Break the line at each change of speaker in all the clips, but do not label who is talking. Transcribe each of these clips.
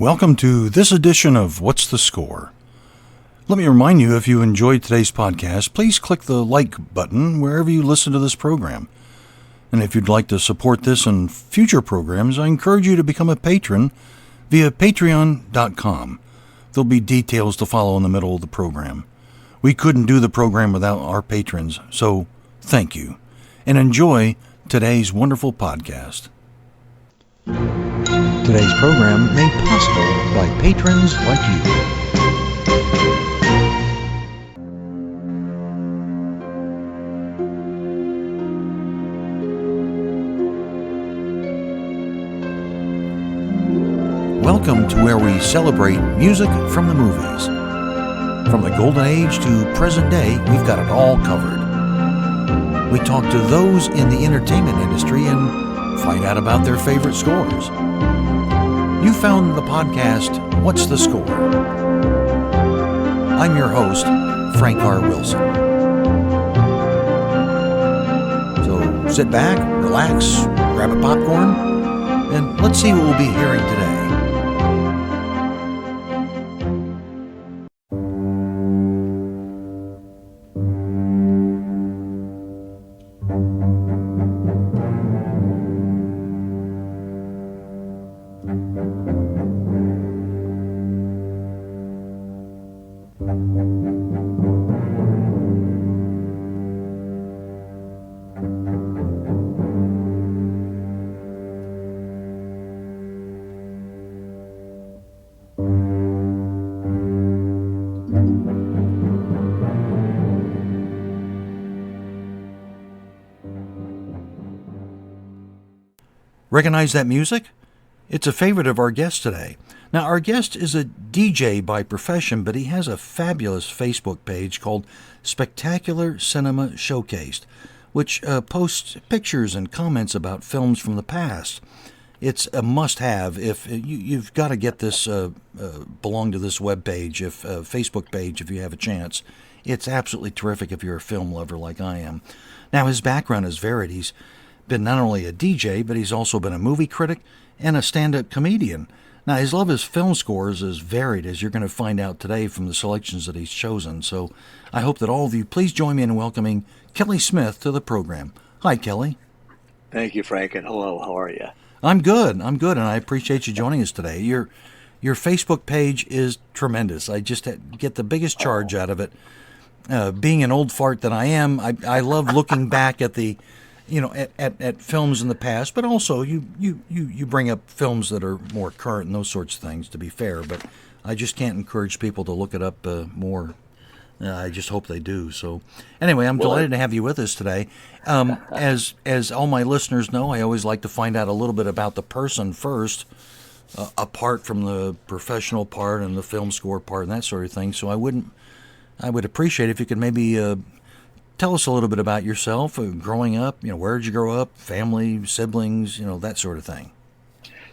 Welcome to this edition of What's the Score? Let me remind you, if you enjoyed today's podcast, please click the like button wherever you listen to this program. And if you'd like to support this and future programs, I encourage you to become a patron via patreon.com. There'll be details to follow in the middle of the program. We couldn't do the program without our patrons, so thank you. And enjoy today's wonderful podcast. Today's program made possible by patrons like you. Welcome to where we celebrate music from the movies. From the golden age to present day, we've got it all covered. We talk to those in the entertainment industry and find out about their favorite scores. You found the podcast, What's the Score? I'm your host, Frank R. Wilson. So sit back, relax, grab a popcorn, and let's see what we'll be hearing today. Recognize that music? It's a favorite of our guest today. Now, our guest is a DJ by profession, but he has a fabulous Facebook page called Spectacular Cinema Showcased, which posts pictures and comments about films from the past. It's a must-have. If you've got to get this, belong to this web page, Facebook page, if you have a chance. It's absolutely terrific if you're a film lover like I am. Now, his background is varied. He's been not only a DJ, but he's also been a movie critic and a stand-up comedian. Now, his love of film scores is varied, as you're going to find out today from the selections that he's chosen. So I hope that all of you please join me in welcoming Kelly Smith to the program. Hi, Kelly.
Thank you, Frank, and hello. How are you?
I'm good, and I appreciate you joining us today. Your Facebook page is tremendous. I just get the biggest charge out of it. Being an old fart that I am, I love looking back at the at films in the past, but also you bring up films that are more current and those sorts of things, to be fair, but I just can't encourage people to look it up more. I just hope they do. So anyway, I'm delighted to have you with us today. As all my listeners know, I always like to find out a little bit about the person first, apart from the professional part and the film score part and that sort of thing. So I would appreciate if you could maybe tell us a little bit about yourself, growing up. Where did you grow up? Family, siblings, that sort of thing.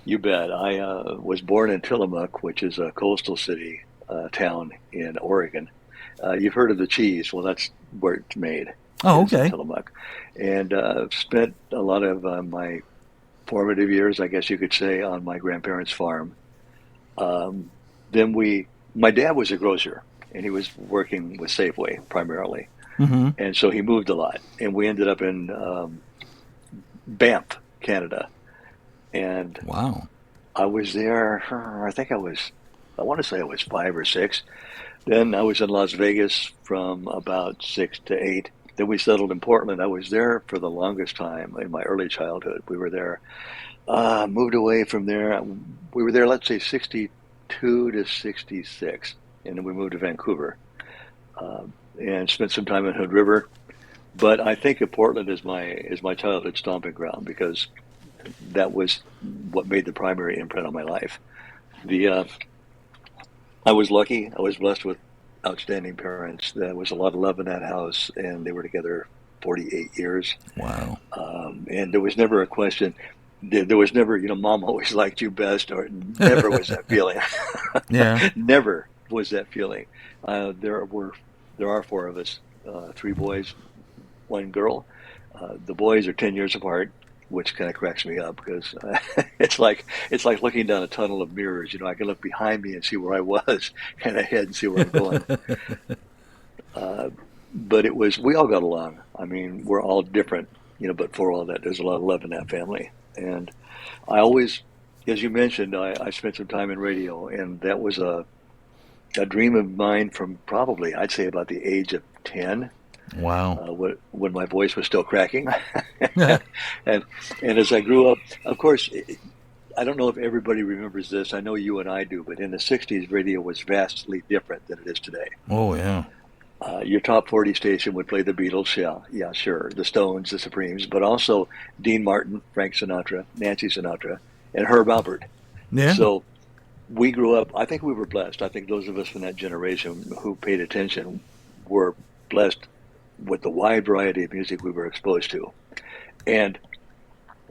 You bet. I was born in Tillamook, which is a coastal city town in Oregon. You've heard of the cheese. Well, that's where it's made.
Oh, okay.
Tillamook. And spent a lot of my formative years, I guess you could say, on my grandparents' farm. My dad was a grocer, and he was working with Safeway primarily. Mm-hmm. And so he moved a lot, and we ended up in Banff, Canada. And
wow,
I was there, I want to say I was 5 or 6. Then I was in Las Vegas from about 6 to 8. Then we settled in Portland. I was there for the longest time in my early childhood. We were there, moved away from there. We were there, let's say, 62 to 66. And then we moved to Vancouver. And spent some time in Hood River, but I think of Portland as my childhood stomping ground because that was what made the primary imprint on my life. I was lucky. I was blessed with outstanding parents. There was a lot of love in that house, and they were together 48 years.
Wow!
And there was never a question. There was never, Mom always liked you best, or never was that feeling.
Yeah,
never was that feeling. There are 4 of us, 3 boys, 1 girl. The boys are 10 years apart, which kind of cracks me up because it's like looking down a tunnel of mirrors. You know, I can look behind me and see where I was, and ahead and see where I'm going. Uh, but it was we all got along. I mean, we're all different, you know. But for all that, there's a lot of love in that family. And I always, as you mentioned, I spent some time in radio, and that was a dream of mine from probably I'd say about the age of 10
Wow.
when my voice was still cracking. and and as I grew up, of course, I don't know if everybody remembers this. I know you and I do, but in the '60s, radio was vastly different than it is today.
Oh, yeah.
Your top 40 station would play the Beatles, yeah, yeah, sure, the Stones, the Supremes, but also Dean Martin, Frank Sinatra, Nancy Sinatra, and Herb Alpert.
Yeah.
So we grew up. I think we were blessed. I think those of us from that generation who paid attention were blessed with the wide variety of music we were exposed to. And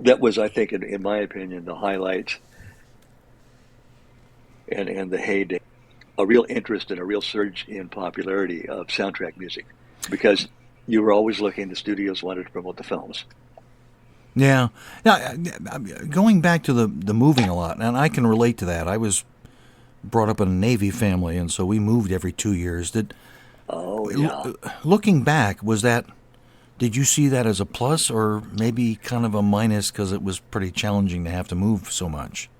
that was, I think, in my opinion, the highlights and the heyday, a real interest and a real surge in popularity of soundtrack music because you were always looking, the studios wanted to promote the films.
Yeah. Now, going back to the moving a lot, and I can relate to that. I was brought up in a Navy family, and so we moved every 2 years.
Oh, yeah.
Looking back, did you see that as a plus or maybe kind of a minus because it was pretty challenging to have to move so much?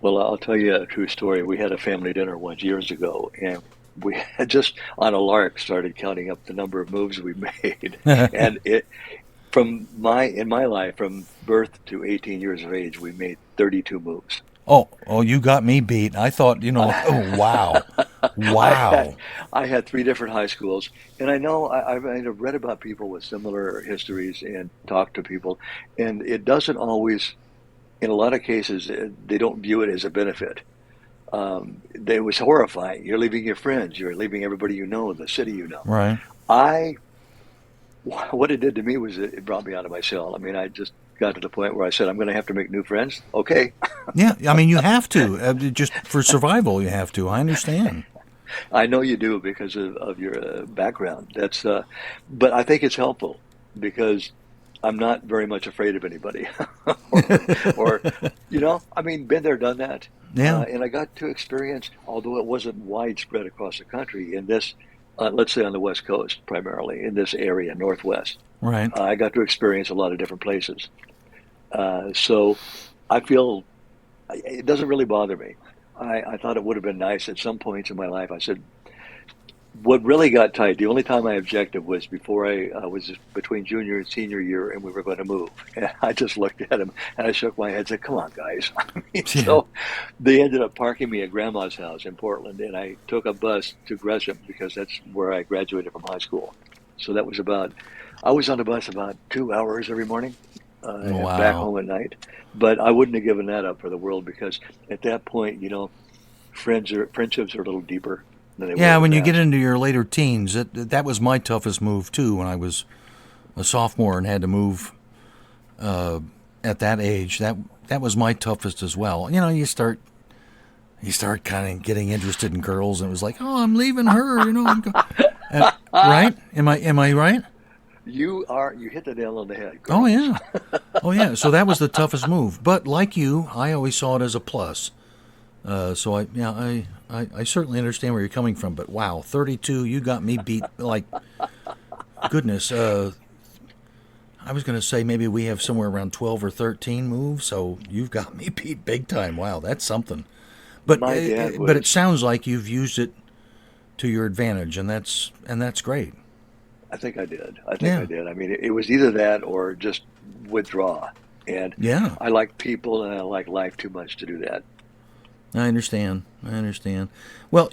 Well, I'll tell you a true story. We had a family dinner once years ago, and we had just on a lark started counting up the number of moves we made. And it in my life, from birth to 18 years of age, we made 32 moves.
Oh, you got me beat. I thought, oh, wow.
I had
Wow.
I had three different high schools, and I know I've read about people with similar histories and talked to people, and it doesn't always. In a lot of cases, they don't view it as a benefit. It was horrifying. You're leaving your friends. You're leaving everybody you know, the city you know.
Right.
I what it did to me was it brought me out of my shell. I mean, I just got to the point where I said, I'm going to have to make new friends. Okay.
Yeah. I mean, you have to. Just for survival, you have to. I understand.
I know you do because of your background. But I think it's helpful because I'm not very much afraid of anybody, or I mean, been there, done that,
Yeah.
and I got to experience, although it wasn't widespread across the country, in this, let's say on the West Coast, primarily in this area, Northwest,
Right.
I got to experience a lot of different places. So I feel it doesn't really bother me. I thought it would have been nice at some points in my life. I said, what really got tight, the only time I objected was before I was between junior and senior year and we were going to move. And I just looked at him and I shook my head and said, come on, guys.
Yeah.
So they ended up parking me at Grandma's house in Portland, and I took a bus to Gresham because that's where I graduated from high school. So that was I was on the bus about 2 hours every morning and back
Wow.
home at night. But I wouldn't have given that up for the world because at that point, friendships are a little deeper than they were
Yeah,
in the
when you get
past.
into your later teens, that was my toughest move too. When I was a sophomore and had to move at that age, that was my toughest as well. You start kind of getting interested in girls, and it was like, oh, I'm leaving her. Right? Am I right?
You hit the nail on the head,
Oh
girls.
yeah, oh yeah. So that was the toughest move. But like you, I always saw it as a plus. So I certainly understand where you're coming from. But wow, 32, you got me beat. Like goodness. I was going to say maybe we have somewhere around 12 or 13 moves. So you've got me beat big time. Wow, that's something. But
My dad
but it
was.
sounds like you've used it to your advantage, and that's great.
I think I did. I think I
Yeah,
did. I mean, it was either that or just withdraw. And
yeah.
I like people and I like life too much to do that.
I understand. I understand. Well,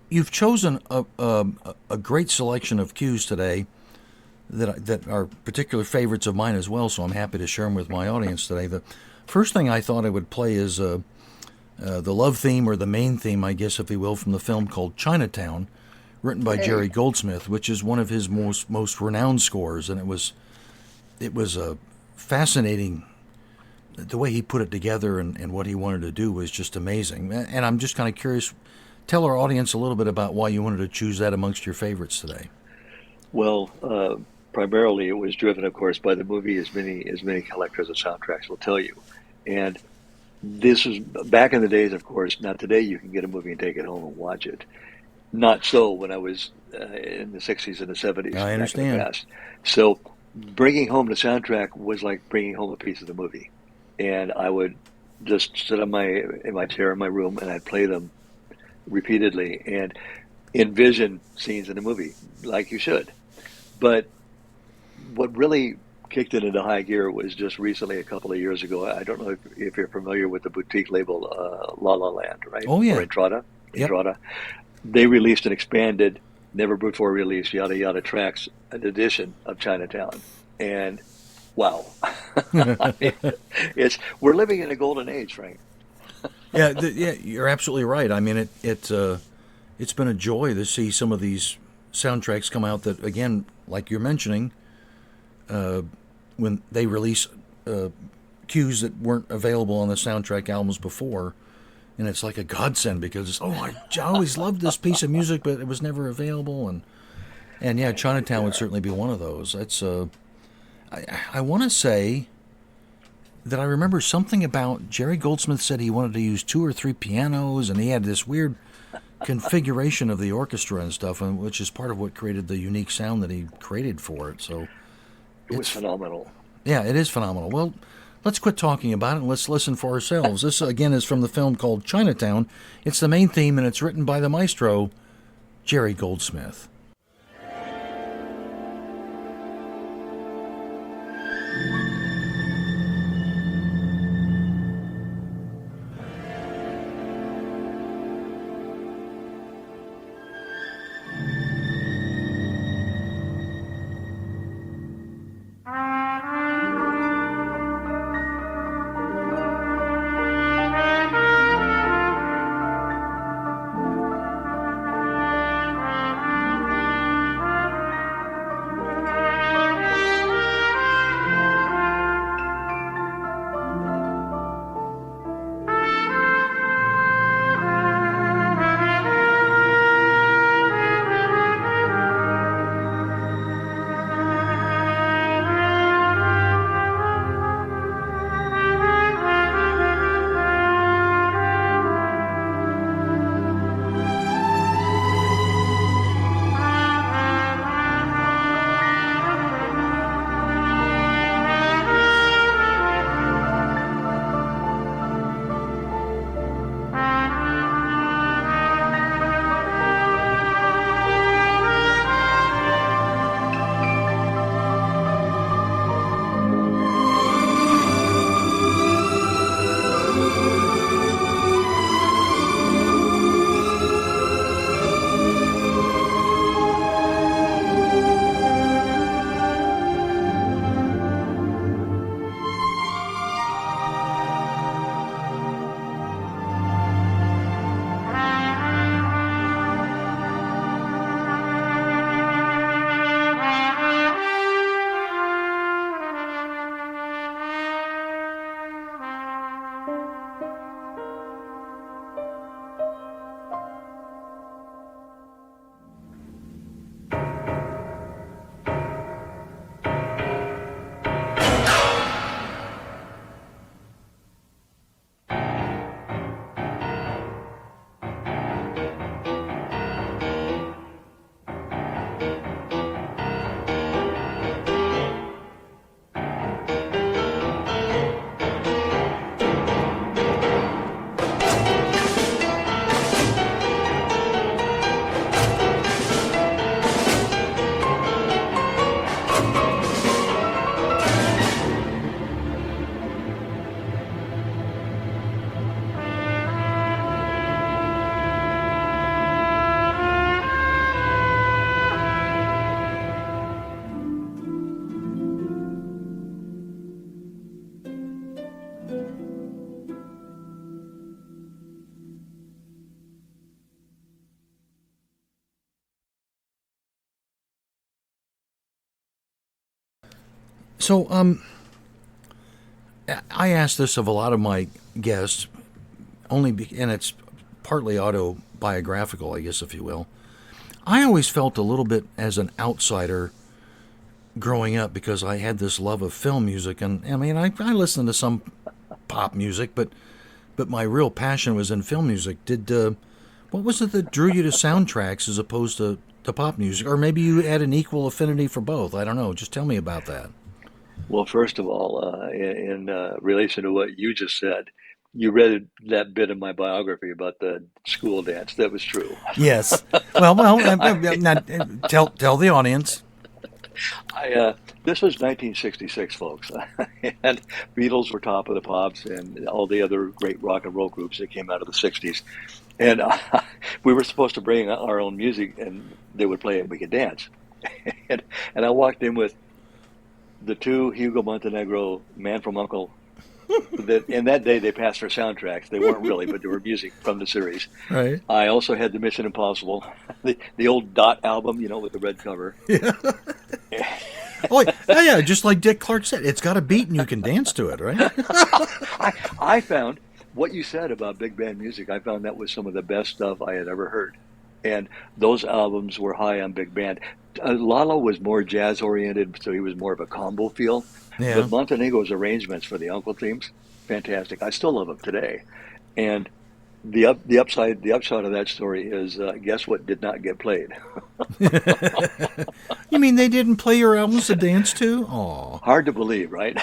you've chosen a great selection of cues today that are particular favorites of mine as well. So I'm happy to share them with my audience today. The first thing I thought I would play is the love theme, or the main theme, I guess, if you will, from the film called Chinatown, written by Jerry
Hey,
Goldsmith, which is one of his most renowned scores, and it was a fascinating. The way he put it together and what he wanted to do was just amazing. And I'm just kind of curious. Tell our audience a little bit about why you wanted to choose that amongst your favorites today.
well, primarily it was driven, of course, by the movie, as many collectors of soundtracks will tell you. And this was back in the days, of course. Now today you can get a movie and take it home and watch it. Not so when I was in the '60s and the '70s,
I
back in the
understand.
past. So bringing home the soundtrack was like bringing home a piece of the movie, and I would just sit on my in my chair in my room and I'd play them repeatedly and envision scenes in the movie like you should. But what really kicked it into high gear was just recently, a couple of years ago. I don't know if you're familiar with the boutique label La La Land, right?
Oh
Or
yeah.
Entrada.
Yep.
Entrada. They released an expanded, never before released, yada yada tracks, an edition of Chinatown. And wow, I mean, we're living in a golden age, Frank.
Yeah, yeah, you're absolutely right. I mean, it's been a joy to see some of these soundtracks come out that, again, like you're mentioning, when they release cues that weren't available on the soundtrack albums before, and it's like a godsend because I always loved this piece of music, but it was never available, and yeah, Chinatown would certainly be one of those. That's I want to say that I remember something about Jerry Goldsmith said he wanted to use 2 or 3 pianos, and he had this weird configuration of the orchestra and stuff, and which is part of what created the unique sound that he created for it. So
It was
it's
phenomenal.
yeah, it is phenomenal. Well, let's quit talking about it and let's listen for ourselves. This again is from the film called Chinatown. It's the main theme, and it's written by the maestro Jerry Goldsmith. So, I ask this of a lot of my guests, and it's partly autobiographical, I guess, if you will. I always felt a little bit as an outsider growing up because I had this love of film music, and I mean, I listened to some pop music, but my real passion was in film music. Did what was it that drew you to soundtracks as opposed to pop music, or maybe you had an equal affinity for both? I don't know. Just tell me about that.
Well, first of all, in relation to what you just said, you read that bit of my biography about the school dance. That was true.
Yes. Well.
I,
Now, tell the audience.
this was 1966, folks, and Beatles were top of the pops, and all the other great rock and roll groups that came out of the 60s. And we were supposed to bring our own music, and they would play it, and we could dance. And I walked in with the two Hugo Montenegro, Man from Uncle. That in that day they passed for soundtracks. They weren't really, but they were music from the series.
Right.
I also had the Mission Impossible, the old Dot album, with the red cover.
Yeah. Oh, yeah, just like Dick Clark said, it's got a beat and you can dance to it, right?
I found what you said about big band music. I found that was some of the best stuff I had ever heard, and those albums were high on big band. Lalo was more jazz oriented, so he was more of a combo feel.
Yeah.
But Montenegro's arrangements for the Uncle themes, fantastic. I still love them today. And the upshot of that story is, guess what did not get played?
You mean they didn't play your albums to dance to? Aw.
Hard to believe, right?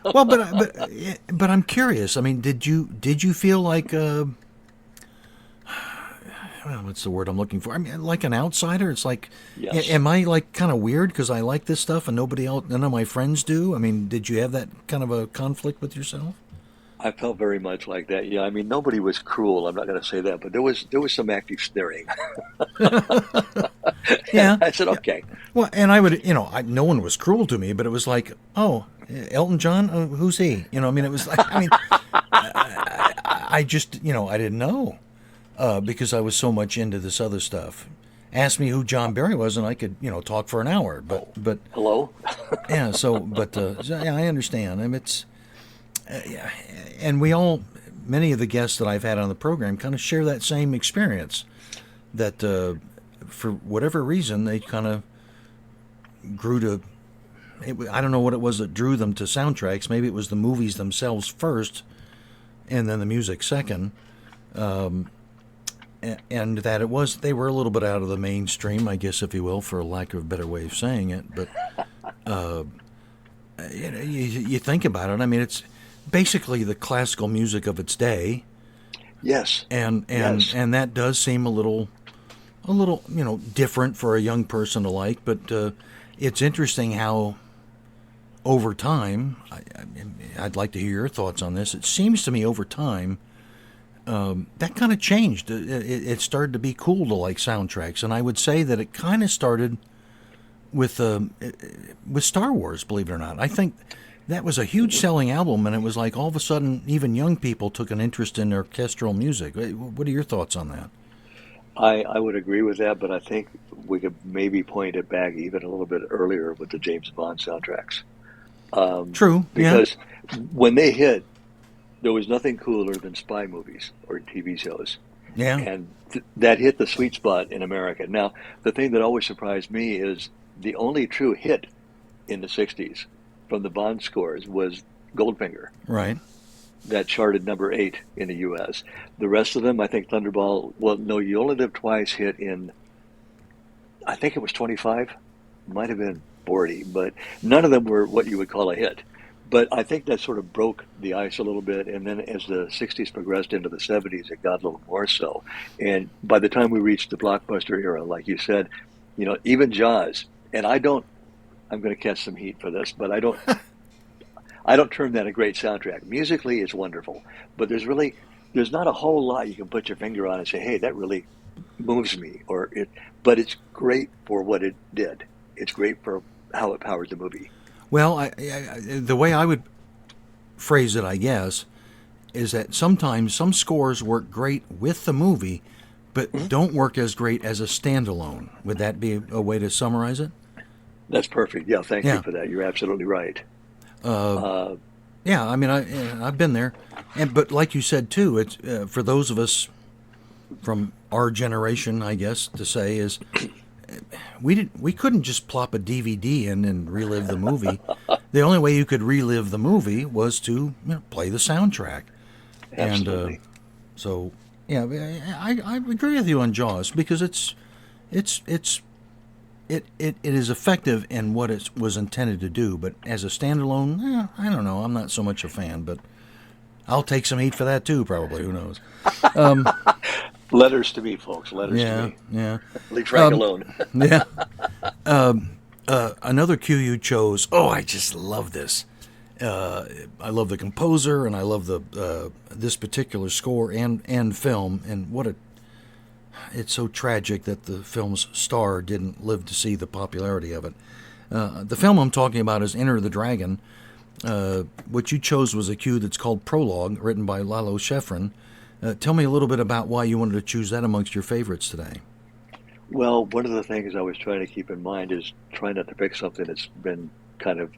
Well, but I'm curious. I mean, did you feel like well, what's the word I'm looking for? I mean, like an outsider. It's like,
Yes.
am I like kind of weird because I like this stuff and none of my friends do? I mean, did you have that kind of a conflict with yourself?
I felt very much like that. Yeah, I mean, nobody was cruel. I'm not going to say that, but there was some active sneering.
Yeah.
I said, okay.
Well, and I would, no one was cruel to me, but it was like, oh, Elton John, who's he? I mean, it was like, I mean, I just, I didn't know because I was so much into this other stuff. Ask me who John Barry was, and I could, talk for an hour. But
Hello?
yeah. So yeah, I understand. I mean, it's yeah, and many of the guests that I've had on the program kind of share that same experience. That for whatever reason they kind of grew to. I don't know what it was that drew them to soundtracks. Maybe it was the movies themselves first, and then the music second. And that they were a little bit out of the mainstream, I guess, if you will, for lack of a better way of saying it. But you think about it. I mean, it's basically the classical music of its day,
Yes.
and
Yes.
that does seem a little different for a young person to like. But it's interesting how over time, I'd like to hear your thoughts on this. It seems to me over time. That kind of changed. It started to be cool to like soundtracks, and I would say that it kind of started with Star Wars. Believe it or not, I think that was a huge selling album, and it was like all of a sudden, even young people took an interest in orchestral music. What are your thoughts on that?
I would agree with that, but I think we could maybe point it back even a little bit earlier with the James Bond soundtracks.
True. Yeah.
Because when they hit, there was nothing cooler than spy movies or TV shows.
Yeah.
And that hit the sweet spot in America. Now, the thing that always surprised me is the only true hit in the 60s from the Bond scores was Goldfinger.
Right.
That charted number 8 in the U.S. The rest of them, I think Thunderball, well, no, You Only Live Twice hit in, I think it was 25, might have been 40, but none of them were what you would call a hit. But I think that sort of broke the ice a little bit, and then as the 60s progressed into the 70s, it got a little more so. And by the time we reached the blockbuster era, like you said, even Jaws, and I'm going to catch some heat for this, but I don't term that a great soundtrack. Musically, it's wonderful, but there's not a whole lot you can put your finger on and say, hey, that really moves me, but it's great for what it did. It's great for how it powered the movie.
Well, the way I would phrase it, I guess, is that sometimes some scores work great with the movie, but don't work as great as a standalone. Would that be a way to summarize it?
That's perfect. Yeah, thank
Yeah.
you for that. You're absolutely right.
Yeah, I mean, I've been there, but like you said too, it's for those of us from our generation, I guess to say is we couldn't just plop a DVD in and relive the movie. The only way you could relive the movie was to play the soundtrack.
Absolutely.
And so yeah, I agree with you on Jaws because it is effective in what it was intended to do, but as a standalone, I don't know. I'm not so much a fan, but I'll take some heat for that too. Probably, who knows?
Letters to me, folks. Letters to me.
Yeah.
Leave Frank alone.
Yeah. Another cue you chose. Oh, I just love this. I love the composer, and I love the this particular score and film. And it's so tragic that the film's star didn't live to see the popularity of it. The film I'm talking about is Enter the Dragon. What you chose was a cue that's called Prologue, written by Lalo Schifrin. Tell me a little bit about why you wanted to choose that amongst your favorites today.
Well, one of the things I was trying to keep in mind is trying not to pick something that's been kind of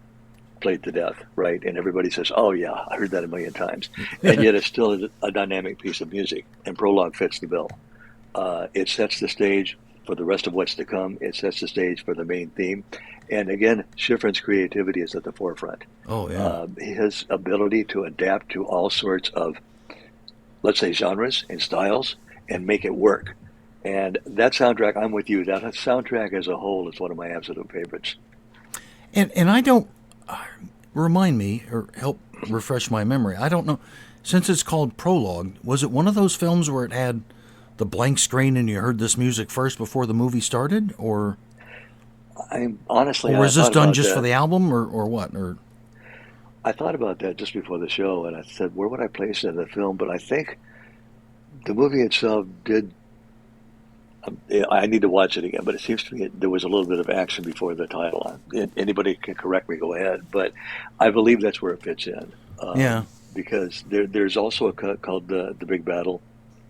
played to death, right? And everybody says, oh, yeah, I heard that a million times. And yet it's still a dynamic piece of music, and Prologue fits the bill. It sets the stage for the rest of what's to come. It sets the stage for the main theme. And again, Schifrin's creativity is at the forefront.
Oh, yeah.
His ability to adapt to all sorts of, let's say, genres and styles and make it work. And that soundtrack, I'm with you. That soundtrack as a whole is one of my absolute favorites.
And I don't, remind me or help refresh my memory. I don't know. Since it's called Prologue, was it one of those films where it had the blank screen and you heard this music first before the movie started? Or was this done just for the album or what? Or
I thought about that just before the show, and I said, where would I place it in the film? But I think the movie itself did. I need to watch it again, but it seems to me there was a little bit of action before the title. Anybody can correct me, go ahead. But I believe that's where it fits in.
Yeah.
Because there's also a cut called the Big Battle.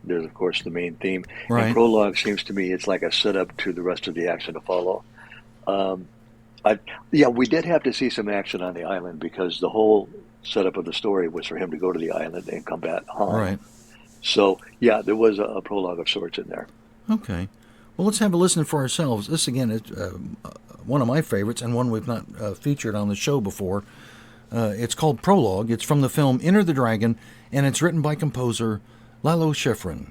There's, of course, the main theme.
Right.
And Prologue seems to me it's like a setup to the rest of the action to follow. We did have to see some action on the island because the whole setup of the story was for him to go to the island and combat Han.
Right.
So, yeah, there was a prologue of sorts in there.
Okay. Well, let's have a listen for ourselves. This, again, is one of my favorites and one we've not featured on the show before. It's called Prologue. It's from the film Enter the Dragon, and it's written by composer Lalo Schifrin.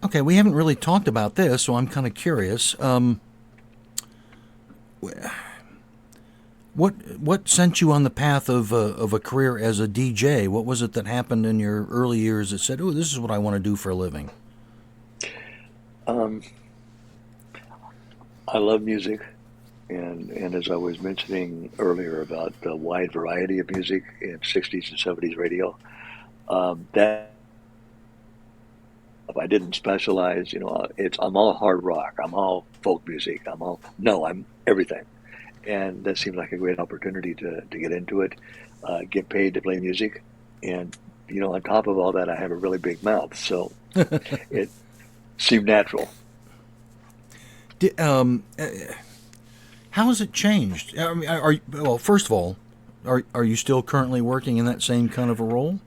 Okay, we haven't really talked about this, so I'm kind of curious. What sent you on the path of a career as a DJ? What was it that happened in your early years that said, "Oh, this is what I want to do for a living"?
Um, I love music, and as I was mentioning earlier about the wide variety of music in 60s and 70s radio, that I didn't specialize. It's I'm all hard rock, I'm all folk music, I'm everything, and that seemed like a great opportunity to get into it, get paid to play music, and on top of all that, I have a really big mouth, so it seemed natural.
Di- how has it changed? I mean, well, first of all, are you still currently working in that same kind of a role?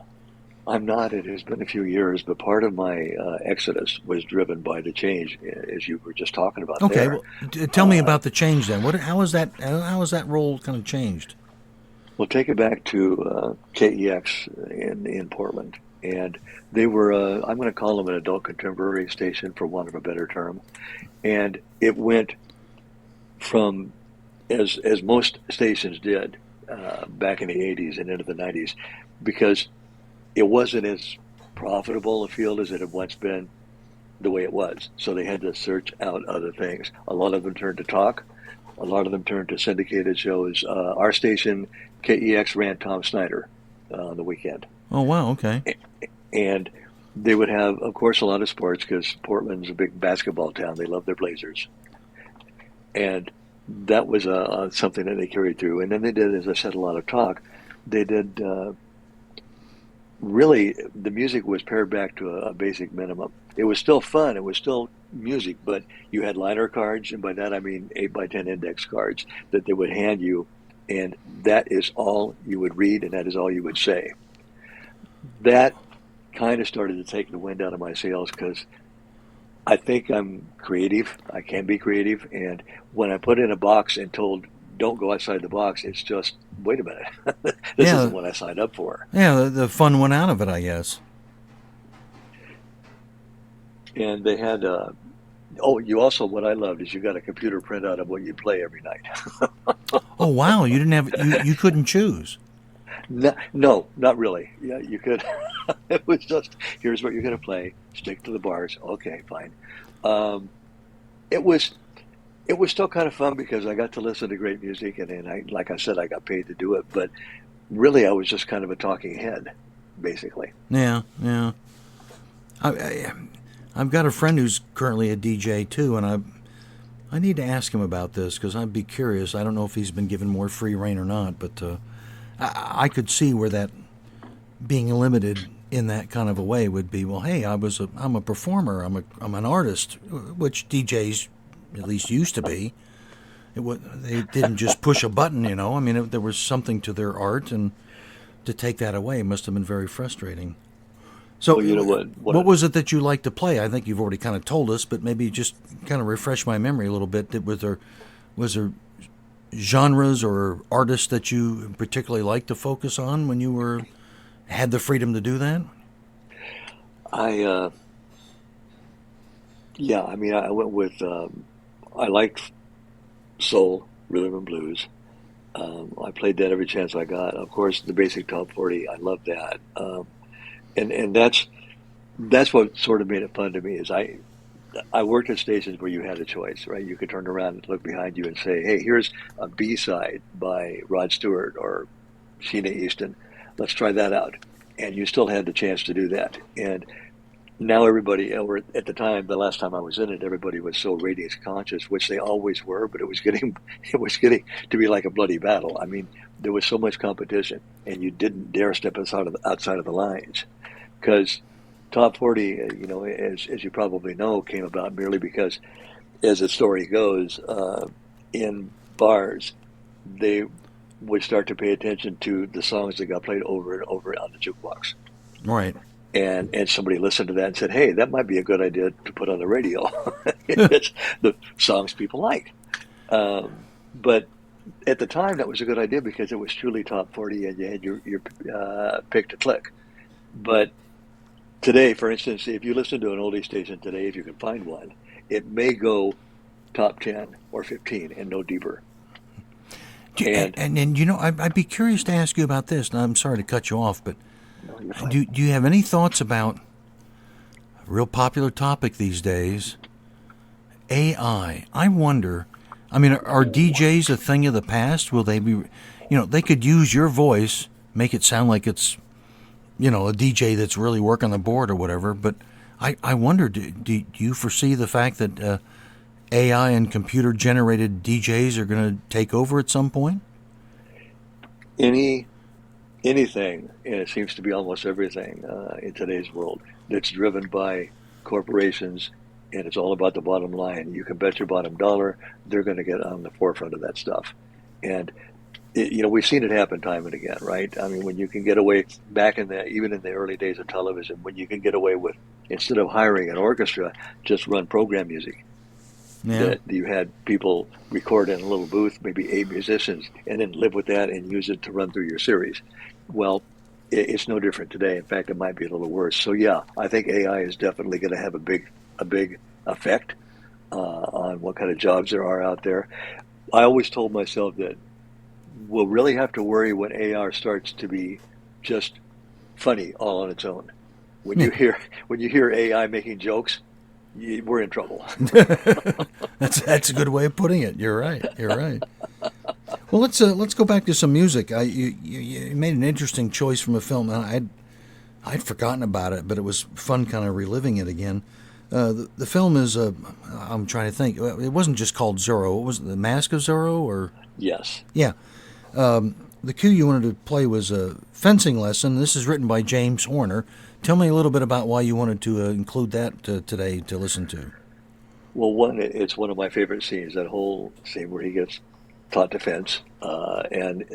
I'm not. It has been a few years, but part of my exodus was driven by the change, as you were just talking about
Okay,
there.
well, tell me
Uh,
about the change then. How has that role kind of changed?
we'll take it back to KEX in Portland, and they were I'm going to call them an adult contemporary station for want of a better term, and it went from as most stations did back in the 80s and into the 90s because it wasn't as profitable a field as it had once been the way it was. So they had to search out other things. A lot of them turned to talk. A lot of them turned to syndicated shows. Our station, KEX, ran Tom Snyder on the weekend.
Oh wow, okay.
And they would have, of course, a lot of sports because Portland's a big basketball town. They love their Blazers. And that was something that they carried through. And then they did, as I said, a lot of talk. They did really, the music was pared back to a basic minimum. It was still fun. It was still music, but you had liner cards, and by that I mean 8 by 10 index cards that they would hand you, and that is all you would read, and that is all you would say. That kind of started to take the wind out of my sails because I think I'm creative. I can be creative, and when I put in a box and told don't go outside the box, it's just wait a minute, this
Yeah,
isn't what I signed up for.
yeah. The fun went out of it, I guess.
And they had oh, you also, what I loved is you got a computer printout of what you play every night.
Oh wow, you didn't have you couldn't choose.
No, no, not really. Yeah, you could. It was just, here's what you're going to play. Stick to the bars. Okay, fine. Um, it was it was still kind of fun because I got to listen to great music, and I, like I said, I got paid to do it. But really, I was just kind of a talking head, basically.
Yeah, yeah. I I've got a friend who's currently a DJ too, and I need to ask him about this because I'd be curious. I don't know if he's been given more free reign or not, but I could see where that being limited in that kind of a way would be. Well, hey, I'm a performer. I'm an artist, which DJs at least used to be. They didn't just push a button, you know. I mean, there was something to their art, and to take that away must have been very frustrating. So,
Well, you know what?
what was it that you liked to play? I think you've already kind of told us, but maybe just kind of refresh my memory a little bit. Was there genres or artists that you particularly liked to focus on when you were had the freedom to do that?
I yeah, I mean, I went with I liked soul, rhythm and blues. I played that every chance I got. Of course, the basic top 40, I love that. And that's what sort of made it fun to me is I worked at stations where you had a choice, right? You could turn around and look behind you and say, "Hey, here's a B side by Rod Stewart or Sheena Easton. Let's try that out." And you still had the chance to do that. And now everybody, or at the time, the last time I was in it, everybody was so radius conscious, which they always were, but it was getting it was getting to be like a bloody battle. I mean, there was so much competition, and you didn't dare step outside of the lines because top 40, as you probably know, came about merely because, as the story goes, in bars, they would start to pay attention to the songs that got played over and over on the jukebox.
Right.
And somebody listened to that and said, "Hey, that might be a good idea to put on the radio." It's the songs people like. But at the time, that was a good idea because it was truly top 40, and you had your pick to click. But Today, for instance, if you listen to an oldie station today, if you can find one, it may go top 10 or 15 and no deeper.
And,
And
and you know, I'd be curious to ask you about this. And I'm sorry to cut you off, but
no, you're fine.
do you have any thoughts about a real popular topic these days, AI? I wonder. I mean, are DJs a thing of the past? Will they be? You know, they could use your voice, make it sound like it's, you know, a DJ that's really working the board or whatever. But I wonder, do you foresee the fact that AI and computer generated DJs are going to take over at some point?
Any anything, and it seems to be almost everything in today's world that's driven by corporations, and it's all about the bottom line. You can bet your bottom dollar they're going to get on the forefront of that stuff. And we've seen it happen time and again, right? I mean, when you can get away back in the even in the early days of television, when you can get away with, instead of hiring an orchestra, just run program music.
Yeah.
That you had people record in a little booth, maybe 8 musicians, and then live with that and use it to run through your series. Well, it's no different today. In fact, it might be a little worse. So yeah, I think AI is definitely going to have a big effect on what kind of jobs there are out there. I always told myself that we'll really have to worry when AI starts to be just funny all on its own. When you hear AI making jokes, we're in trouble.
That's a good way of putting it. You're right. You're right. Well, let's go back to some music. You made an interesting choice from a film, and I'd forgotten about it, but it was fun kind of reliving it again. The film is I'm trying to think. It wasn't just called Zorro. Was it The Mask of Zorro? Or
Yes.
yeah. The cue you wanted to play was a fencing lesson. This is written by James Horner. Tell me a little bit about why you wanted to include that today to listen to.
Well, it's one of my favorite scenes, that whole scene where he gets taught to fence, and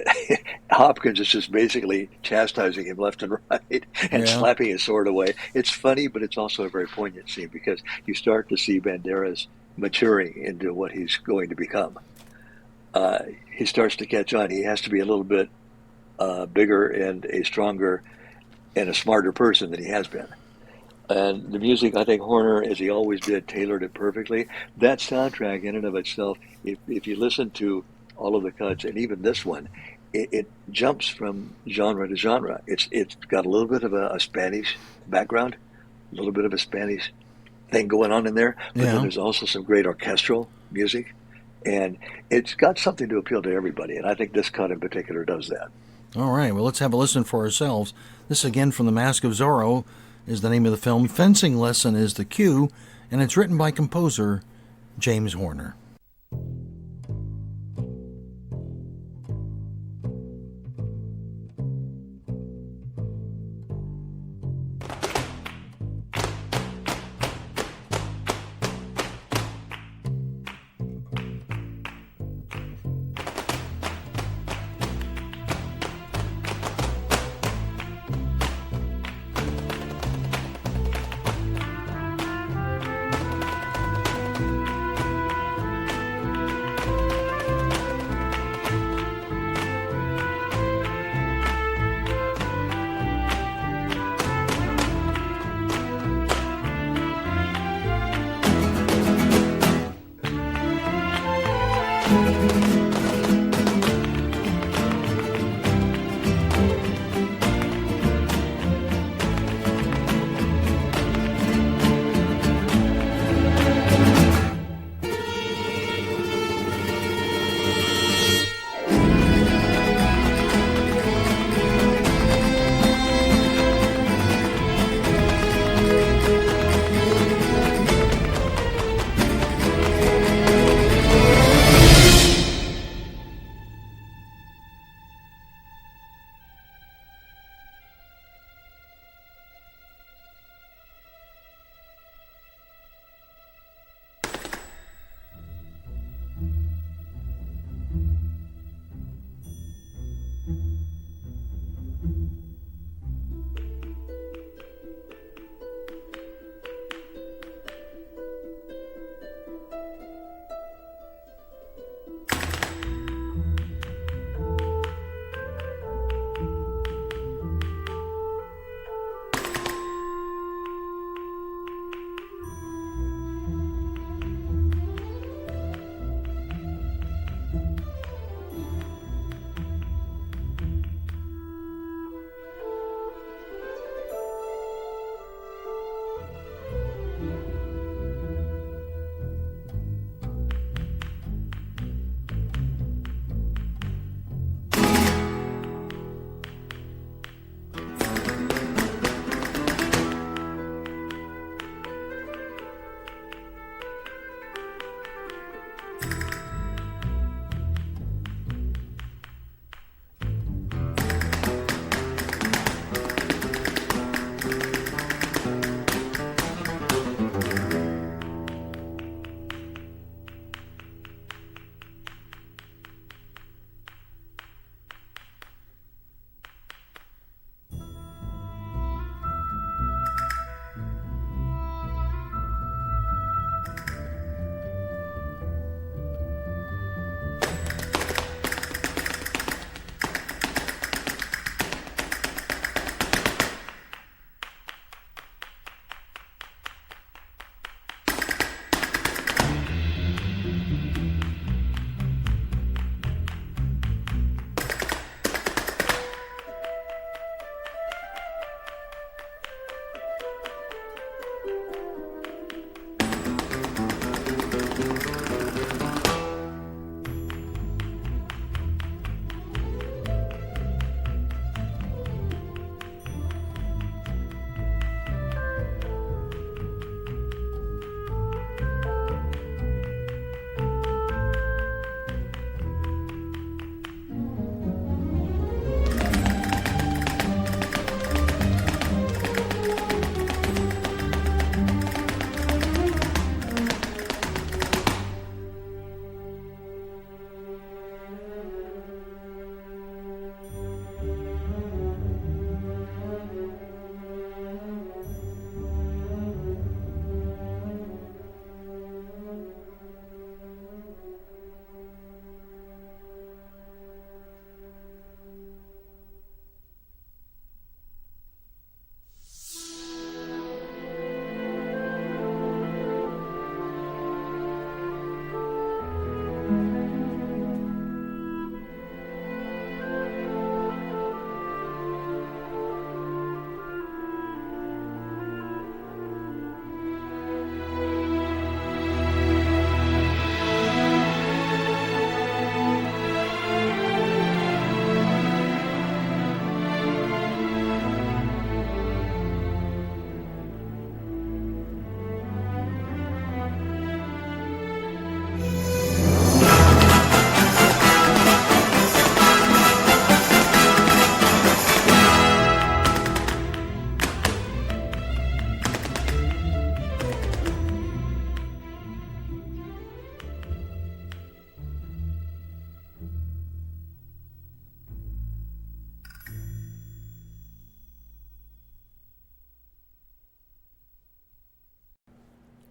Hopkins is just basically chastising him left and right and
Yeah.
slapping his sword away. It's funny, but it's also a very poignant scene because you start to see Banderas maturing into what he's going to become. He starts to catch on. He has to be a little bit bigger and a stronger and a smarter person than he has been. And the music, I think Horner, as he always did, tailored it perfectly. That soundtrack, in and of itself, if you listen to all of the cuts, and even this one, it jumps from genre to genre. It's got a little bit of a Spanish background, a little bit of a Spanish thing going on in there, but then
Yeah.
there's also some great orchestral music, and it's got something to appeal to everybody. And I think this cut in particular does that.
All right. Well, let's have a listen for ourselves. This again from The Mask of Zorro is the name of the film. Fencing Lesson is the cue, and it's written by composer James Horner.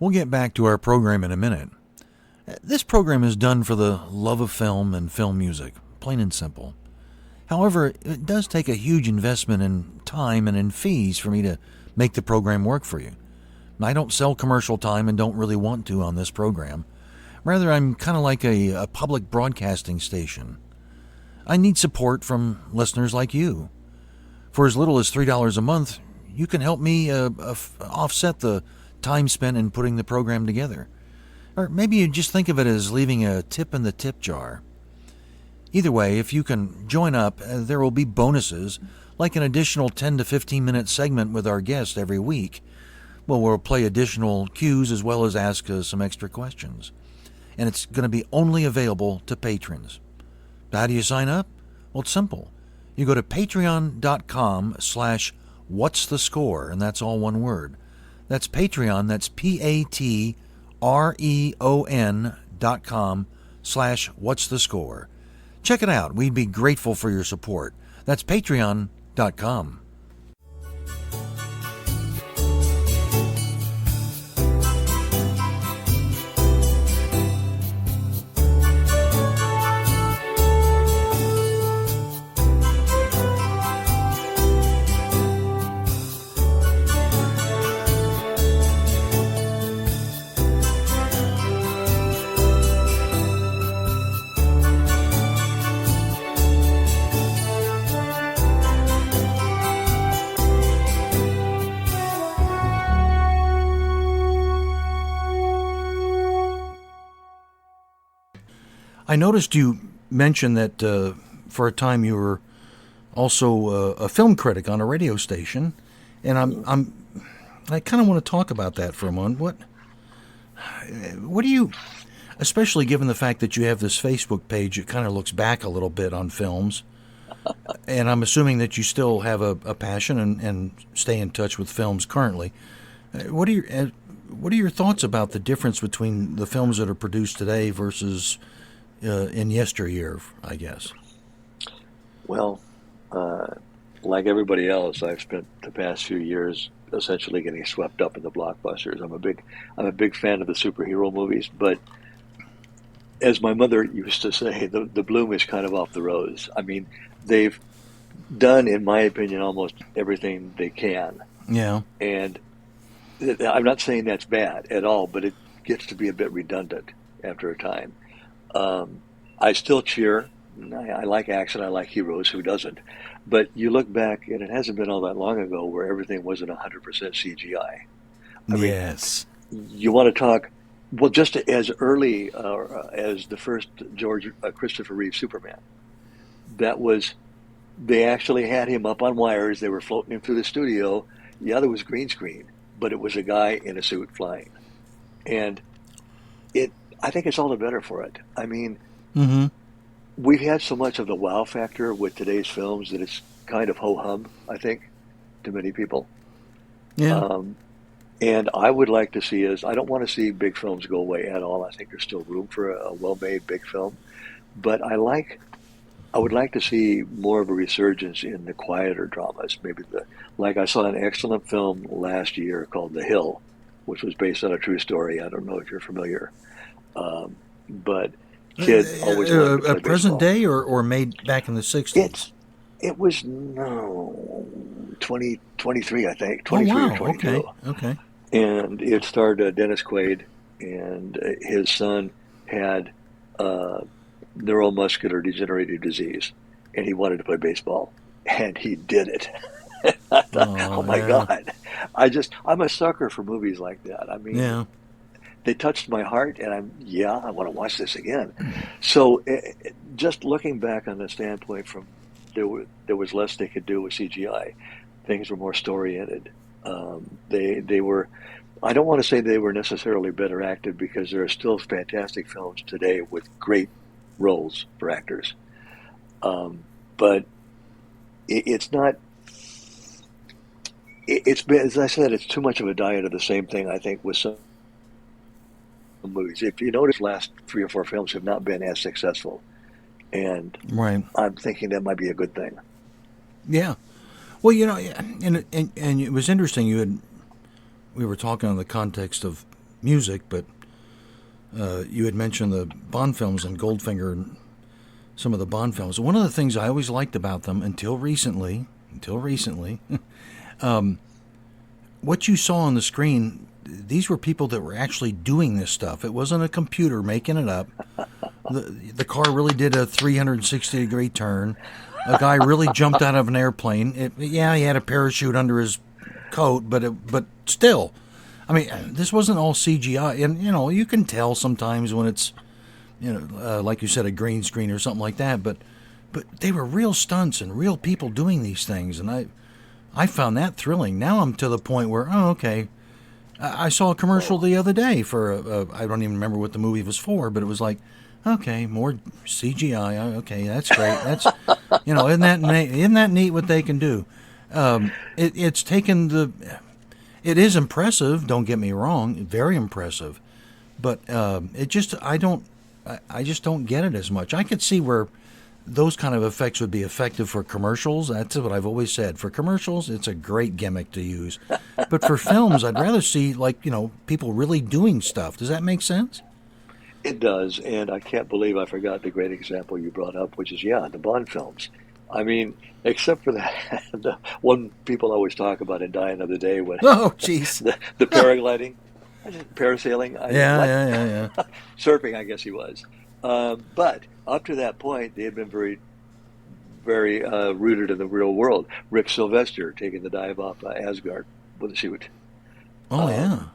We'll get back to our program in a minute. This program is done for the love of film and film music, plain and simple. However, it does take a huge investment in time and in fees for me to make the program work for you. I don't sell commercial time and don't really want to on this program. Rather, I'm kind of like a public broadcasting station. I need support from listeners like you. For as little as $3 a month, you can help me offset the time spent in putting the program together. Or maybe you just think of it as leaving a tip in the tip jar. Either way, if you can join up, there will be bonuses, like an additional 10 to 15 minute segment with our guest every week. Well, we'll play additional cues as well as ask some extra questions. And it's going to be only available to patrons. How do you sign up? Well, it's simple. You go to patreon.com/what's the score, and that's all one word. That's Patreon, that's patreon.com/what's the score. Check it out. We'd be grateful for your support. That's patreon.com. I noticed you mentioned that for a time you were also a film critic on a radio station, and I kind of want to talk about that for a moment. What do you? especially given the fact that you have this Facebook page. It kind of looks back a little bit on films. And I'm assuming that you still have a passion and stay in touch with films currently. What are your thoughts about the difference between the films that are produced today versus in yesteryear, I guess?
Well, like everybody else, I've spent the past few years essentially getting swept up in the blockbusters. I'm a big fan of the superhero movies, but as my mother used to say, the bloom is kind of off the rose. I mean, they've done, in my opinion, almost everything they can.
Yeah.
And I'm not saying that's bad at all, but it gets to be a bit redundant after a time. I still cheer. I like action. I like heroes. Who doesn't? But you look back, and it hasn't been all that long ago where everything wasn't 100% CGI. I mean,
Yes.
you want to talk, well, just as early as the first Christopher Reeve Superman. That was, they actually had him up on wires. They were floating him through the studio. Yeah, there was green screen, but it was a guy in a suit flying. And I think it's all the better for it. I mean,
Mm-hmm.
we've had so much of the wow factor with today's films that it's kind of ho-hum, I think, to many people.
Yeah.
And I would like to see I don't want to see big films go away at all. I think there's still room for a well-made big film. But I would like to see more of a resurgence in the quieter dramas. Like I saw an excellent film last year called The Hill, which was based on a true story. I don't know if you're familiar. But kid always wanted to play
present
baseball.
day or made back in the 60s?
It was, no, 2023, I think,
Oh,
23 or
wow.
22.
Okay.
And it starred Dennis Quaid, and his son had neuromuscular degenerative disease, and he wanted to play baseball, and he did it. I thought, oh my
yeah.
God. I'm a sucker for movies like that. I mean,
Yeah.
they touched my heart, and I want to watch this again. So just looking back on the standpoint from there was less they could do with CGI. Things were more story-oriented. They were, I don't want to say they were necessarily better acted, because there are still fantastic films today with great roles for actors. But it's not, it's been, as I said, it's too much of a diet of the same thing, I think, with some movies. If you notice, last 3 or 4 films have not been as successful. And
Right.
I'm thinking that might be a good thing.
Yeah. Well, and it was interesting. We were talking in the context of music, but you had mentioned the Bond films and Goldfinger and some of the Bond films. One of the things I always liked about them until recently, what you saw on the screen, these were people that were actually doing this stuff. It wasn't a computer making it up. The car really did a 360-degree turn. A guy really jumped out of an airplane. He had a parachute under his coat, but still, I mean, this wasn't all CGI. And you can tell sometimes when it's, like you said, a green screen or something like that. But they were real stunts and real people doing these things, and I found that thrilling. Now I'm to the point where, okay. I saw a commercial the other day for I don't even remember what the movie was for, but it was like, okay, more CGI. Okay, that's great. That's isn't that neat what they can do? It's taken it is impressive. Don't get me wrong, very impressive, but I just don't get it as much. I could see where those kind of effects would be effective for commercials. That's what I've always said. For commercials, it's a great gimmick to use. But for films, I'd rather see, people really doing stuff. Does that make sense?
It does, and I can't believe I forgot the great example you brought up, which is, the Bond films. I mean, except for that, the one people always talk about in Die Another Day, when
Oh, jeez.
the paragliding, parasailing,
Yeah.
surfing, I guess he was. But up to that point, they had been very, very rooted in the real world. Rick Sylvester taking the dive off Asgard with a suit.
Oh, yeah.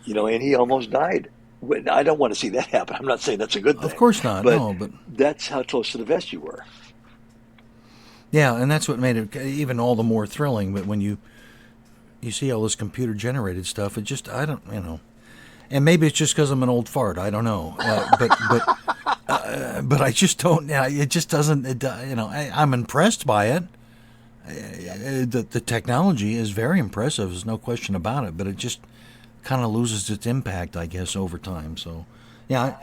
And he almost died. I don't want to see that happen. I'm not saying that's a good thing.
Of course not. But
that's how close to the vest you were.
Yeah, and that's what made it even all the more thrilling. But when you see all this computer generated stuff, it just, I don't. And maybe it's just because I'm an old fart. I don't know. But I just don't. It just doesn't. I'm impressed by it. The technology is very impressive. There's no question about it. But it just kind of loses its impact, I guess, over time. So, yeah.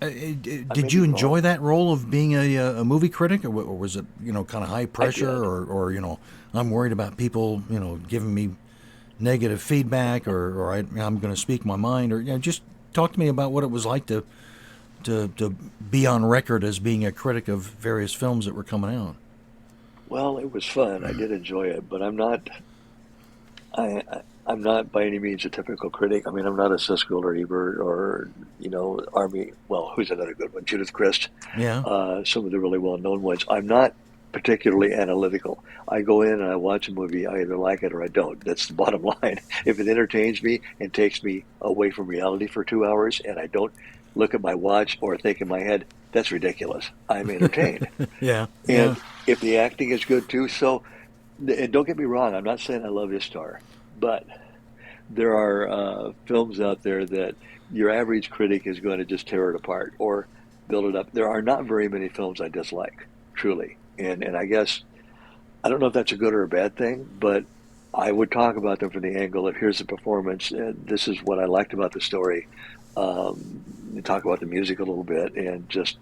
Did you enjoy that role of being a movie critic, or was it kind of high pressure, or I'm worried about people giving me negative feedback, or I'm going to speak my mind, or just talk to me about what it was like to be on record as being a critic of various films that were coming out.
Well, it was fun. I did enjoy it, but I'm not. I'm not by any means a typical critic. I mean, I'm not a Siskel or Ebert or Army. Well, who's another good one? Judith Crist.
Yeah.
Some of the really well-known ones. I'm not particularly analytical. I go in and I watch a movie. I either like it or I don't. That's the bottom line. If it entertains me and takes me away from reality for 2 hours, and I don't look at my watch or think in my head, that's ridiculous. I'm entertained.
Yeah.
And if the acting is good too, so. And don't get me wrong. I'm not saying I love Ishtar, but there are films out there that your average critic is going to just tear it apart or build it up. There are not very many films I dislike, truly. And I guess, I don't know if that's a good or a bad thing, but I would talk about them from the angle of here's the performance, and this is what I liked about the story. Talk about the music a little bit, and just,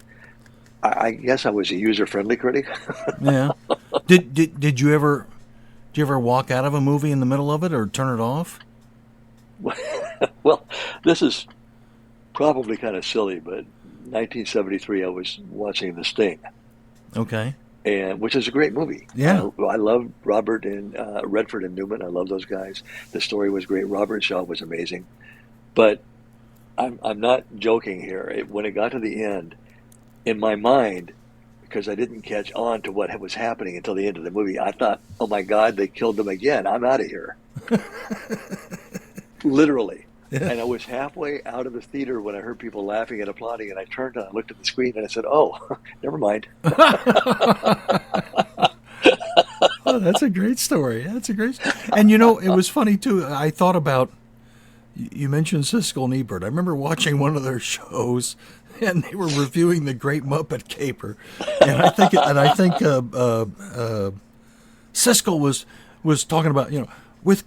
I guess I was a user-friendly critic.
Yeah. Did you ever walk out of a movie in the middle of it or turn it off?
Well, this is probably kind of silly, but 1973 I was watching The Sting.
Okay.
And which is a great movie.
Yeah.
I love Robert and Redford and Newman. I love those guys. The story was great. Robert Shaw was amazing. But I'm not joking here. When it got to the end, in my mind, because I didn't catch on to what was happening until the end of the movie, I thought, oh my God, they killed them again. I'm out of here. Literally.
Yeah.
And I was halfway out of the theater when I heard people laughing and applauding, and I turned and I looked at the screen and I said, oh, never mind.
Oh, that's a great story. And it was funny too. I thought about, you mentioned Siskel and Ebert. I remember watching one of their shows, and they were reviewing The Great Muppet Caper, and I think Siskel was talking about with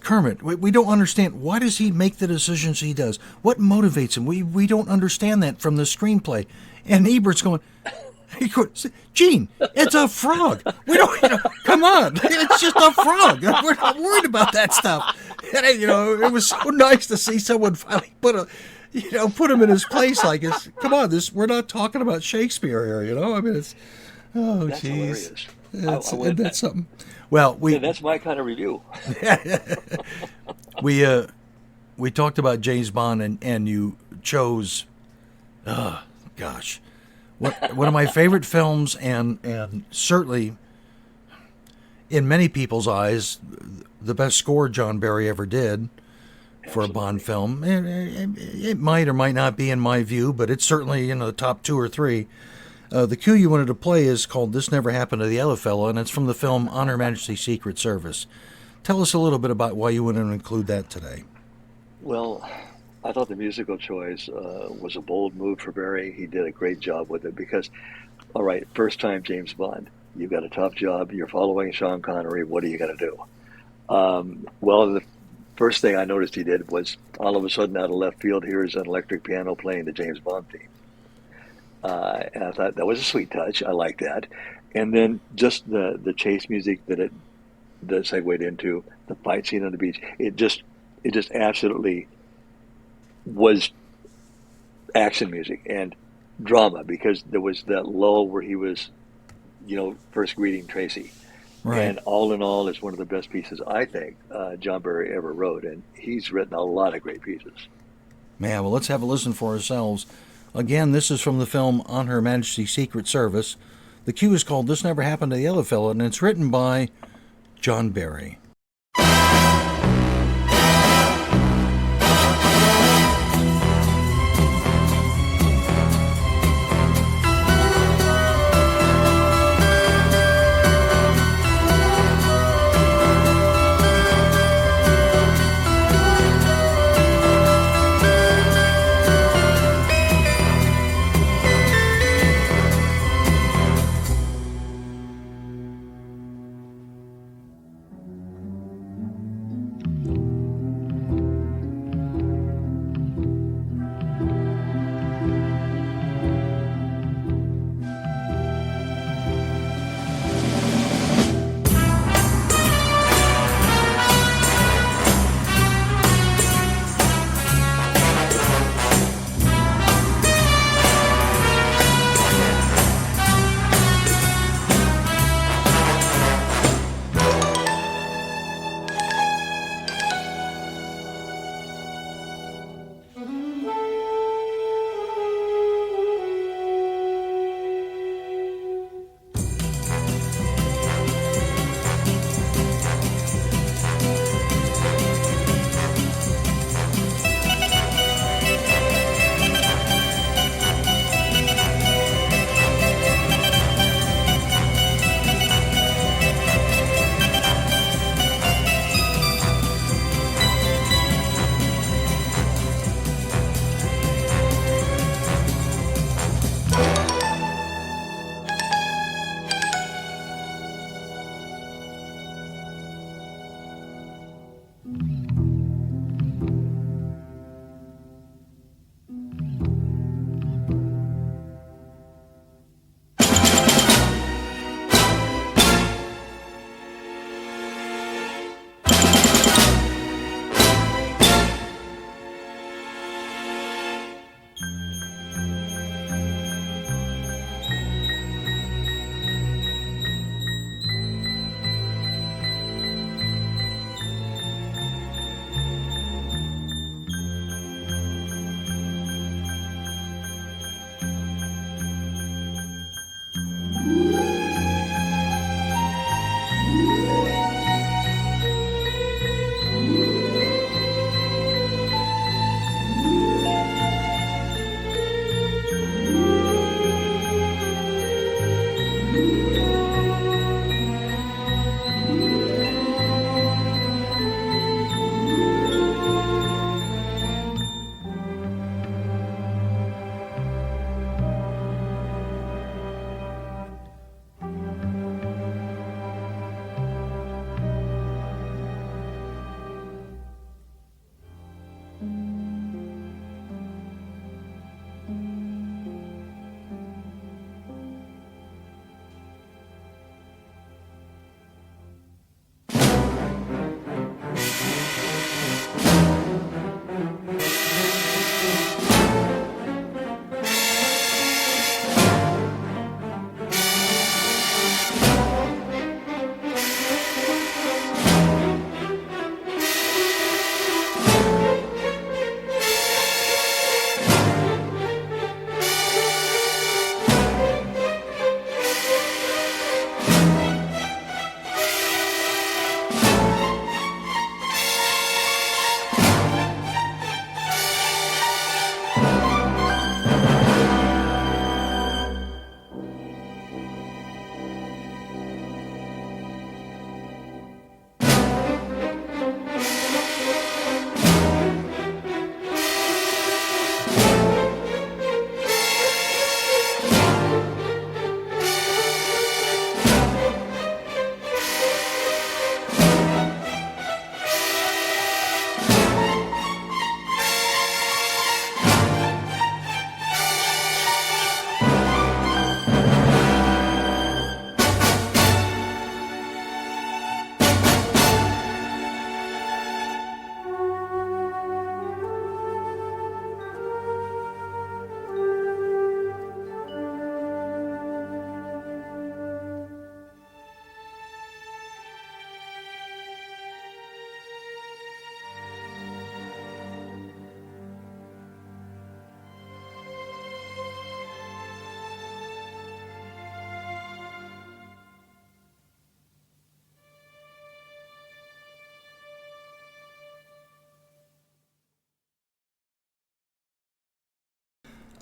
Kermit, we don't understand, why does he make the decisions he does? What motivates him? We don't understand that from the screenplay. And Ebert's going, Gene, it's a frog. We don't, come on, it's just a frog. We're not worried about that stuff. And it was so nice to see someone finally put him in his place. Like, come on, we're not talking about Shakespeare here. I mean, it's, oh,
that's
geez,
hilarious.
that's something. Well,
that's my kind of review.
We talked about James Bond, and you chose, gosh, one of my favorite films, and certainly in many people's eyes, the best score John Barry ever did for a Bond film. It might or might not be in my view, but it's certainly the top 2 or 3. The cue you wanted to play is called This Never Happened to the Other Fellow, and it's from the film On Her Majesty's Secret Service. Tell us a little bit about why you wanted to include that today.
Well, I thought the musical choice was a bold move for Barry. He did a great job with it because, all right, first time James Bond. You've got a tough job. You're following Sean Connery. What are you going to do? Well, the first thing I noticed he did was all of a sudden out of left field, here's an electric piano playing the James Bond theme. And I thought that was a sweet touch. I like that. And then just the chase music that segued into the fight scene on the beach. It just absolutely was action music and drama, because there was that lull where he was, first greeting Tracy.
Right.
And all in all, it's one of the best pieces I think John Barry ever wrote. And he's written a lot of great pieces.
Man, well, let's have a listen for ourselves. Again, this is from the film On Her Majesty's Secret Service. The cue is called This Never Happened to the Other Fellow, and it's written by John Barry.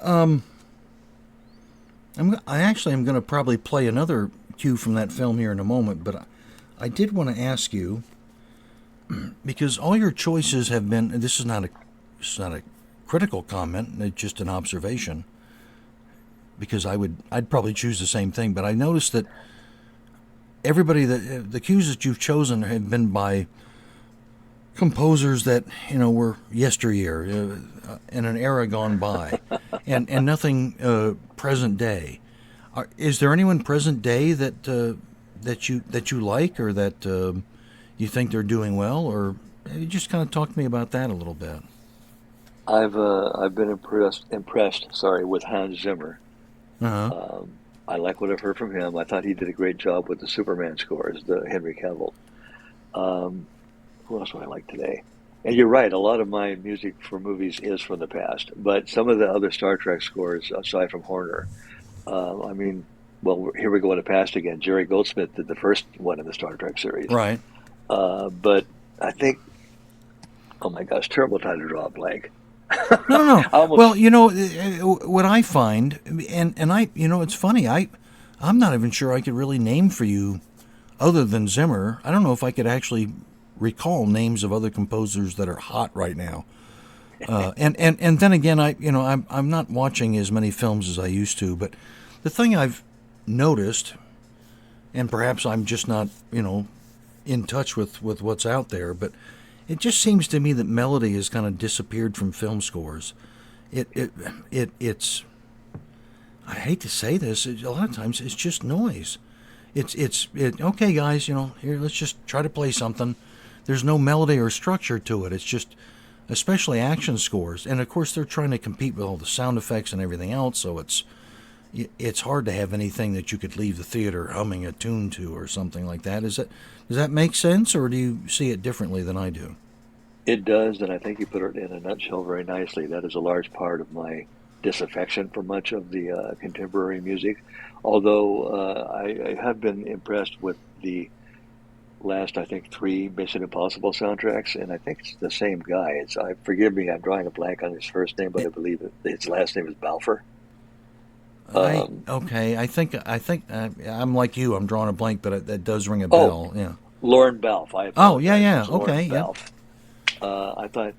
I actually am going to probably play another cue from that film here in a moment, but I did want to ask you, because all your choices have been, and this is not a critical comment, it's just an observation, because I'd probably choose the same thing, but I noticed that the cues that you've chosen have been by composers that were yesteryear, in an era gone by, and nothing present day. Is there anyone present day that you like, or that you think they're doing well, or you just kind of talk to me about that a little bit?
I've been impressed. Sorry, with Hans Zimmer.
Uh huh.
I like what I've heard from him. I thought he did a great job with the Superman scores, the Henry Cavill. Um, who else would I like today? And you're right, a lot of my music for movies is from the past, but some of the other Star Trek scores, aside from Horner, I mean, well, here we go in the past again. Jerry Goldsmith did the first one in the Star Trek series,
Right.
but I think, oh my gosh, terrible time to draw a blank.
No, no, no.
I almost,
Well, what I find, and it's funny. I'm not even sure I could really name for you other than Zimmer. I don't know if I could actually recall names of other composers that are hot right now. And then again, I'm not watching as many films as I used to. But the thing I've noticed, and perhaps I'm just not in touch with what's out there, but it just seems to me that melody has kind of disappeared from film scores. It's I hate to say this, a lot of times it's just noise. Okay, guys, here, let's just try to play something. There's no melody or structure to it. It's just, especially action scores, and of course they're trying to compete with all the sound effects and everything else. So it's hard to have anything that you could leave the theater humming a tune to or something like that. Does that make sense, or do you see it differently than I do?
it does, and I think you put it in a nutshell very nicely. That is a large part of my disaffection for much of the contemporary music. Although I have been impressed with the last, I think, three Mission Impossible soundtracks, and I think it's the same guy. Forgive me, I'm drawing a blank on his first name, but I believe his last name is Balfour.
Okay. I think I'm like you. I'm drawing a blank, but that does ring a
Oh,
bell. Yeah.
Lauren Balfe. I
Oh, yeah,
apologize.
yeah.
It's
Okay.
Lauren
Yeah.
Balfe. I thought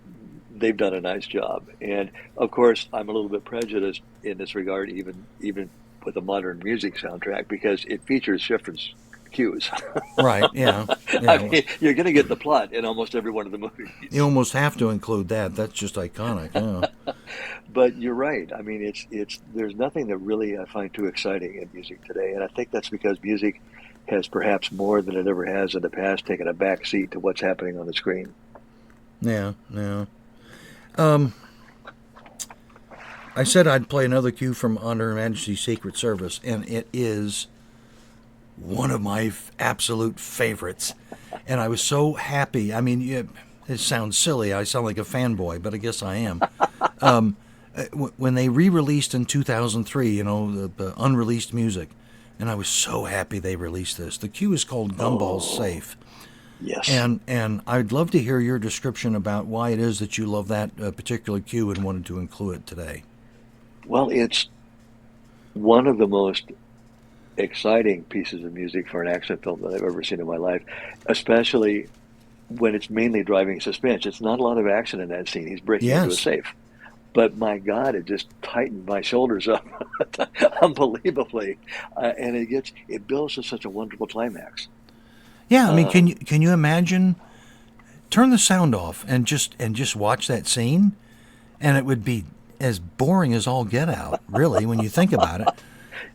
they've done a nice job, and of course, I'm a little bit prejudiced in this regard, even with a modern music soundtrack, because it features Schifrin's cues.
Right. Yeah.
I
Yeah.
mean, you're going to get the plot in almost every one of the
You
movies.
almost have to include that. That's just iconic. Yeah.
But you're right. I mean, it's there's nothing that really I find too exciting in music today, and I think that's because music has perhaps more than it ever has in the past taken a back seat to what's happening on the screen.
Yeah. Yeah. Um, I said I'd play another cue from On Her Majesty's Secret Service, and it is one of my absolute favorites. And I was so happy. I mean, it sounds silly. I sound like a fanboy, but I guess I am. When they re-released in 2003, the unreleased music, and I was so happy they released this. The cue is called Gumball's
Oh,
Safe.
yes.
And I'd love to hear your description about why it is that you love that particular cue and wanted to include it today.
Well, it's one of the most exciting pieces of music for an action film that I've ever seen in my life, especially when it's mainly driving suspense. It's not a lot of action in that scene. He's breaking into a
Yes.
safe. But my God, it just tightened my shoulders up unbelievably, and it builds to such a wonderful climax.
Yeah, I mean,
Um,
can you imagine? Turn the sound off and just watch that scene, and it would be as boring as all get out, really, when you think about it.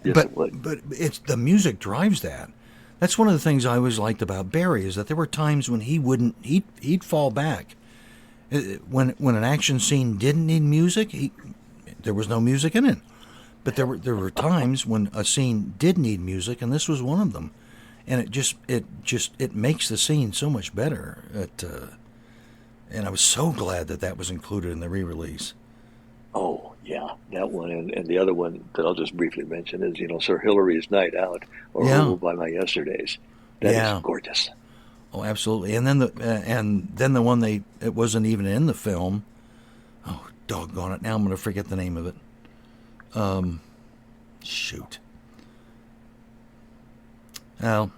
yes,
But
it would.
but it's the music drives that. That's one of the things I always liked about Barry, is that there were times when he'd fall back. When an action scene didn't need music, there was no music in it. But there were times when a scene did need music, and this was one of them. And it makes the scene so much better. And I was so glad that was included in the re-release.
Oh, yeah, that one, and the other one that I'll just briefly mention is, Sir Hilary's Night Out, or
Yeah,
Ruled by My Yesterdays. That is
yeah,
gorgeous.
oh, absolutely. And then the one it wasn't even in the film. Oh, doggone it! Now I'm going to forget the name of it. Shoot. Well,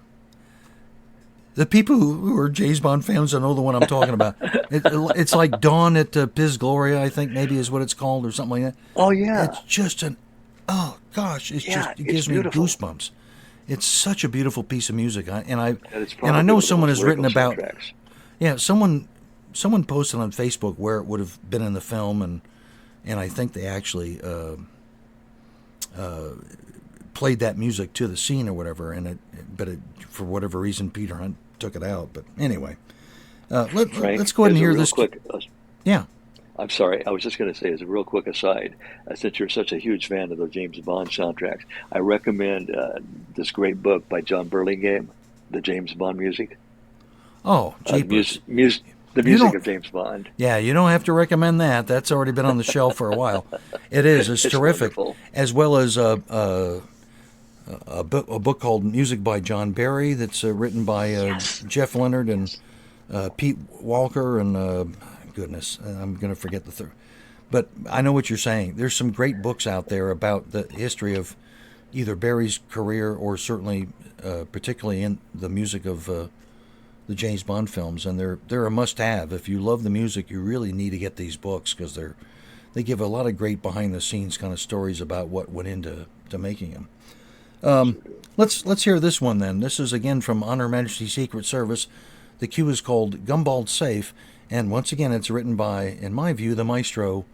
the people who are James Bond fans, I know the one I'm talking about. It's like Dawn at Piz Gloria, I think maybe is what it's called, or something like that.
Oh yeah,
It's just oh gosh,
yeah,
it
it's
gives me
beautiful.
goosebumps. It's such a beautiful piece of music,
And it's
and I
probably
know
one of the
someone
most
has written
lyrical
about.
soundtracks.
Yeah, someone posted on Facebook where it would have been in the film, and I think they actually played that music to the scene or whatever, but for whatever reason Peter Hunt took it out. But anyway, let's
Frank,
go ahead and
as a
hear
real
this.
quick,
Yeah.
I'm sorry, I was just going to say as a real quick aside, since you're such a huge fan of the James Bond soundtracks, I recommend this great book by John Burlingame, the James Bond music,
Oh,
the
jeepers!
the
You
music
don't.
of James Bond.
Yeah, you don't have to recommend that. That's already been on the shelf for a while. It is. It's
It's
terrific,
wonderful.
as well as a book called Music by John Barry that's written by
Yes.
Jeff Leonard and Pete Walker and goodness, I'm going to forget the third. But I know what you're saying. There's some great books out there about the history of either Barry's career or certainly, particularly in the music of the James Bond films, and they're a must-have. If you love the music, you really need to get these books because they give a lot of great behind-the-scenes kind of stories about what went into making them. Let's hear this one then. This is again from On Her Majesty's Secret Service. The cue is called Gumball Safe, and once again it's written by, in my view, the maestro,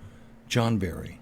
John Barry.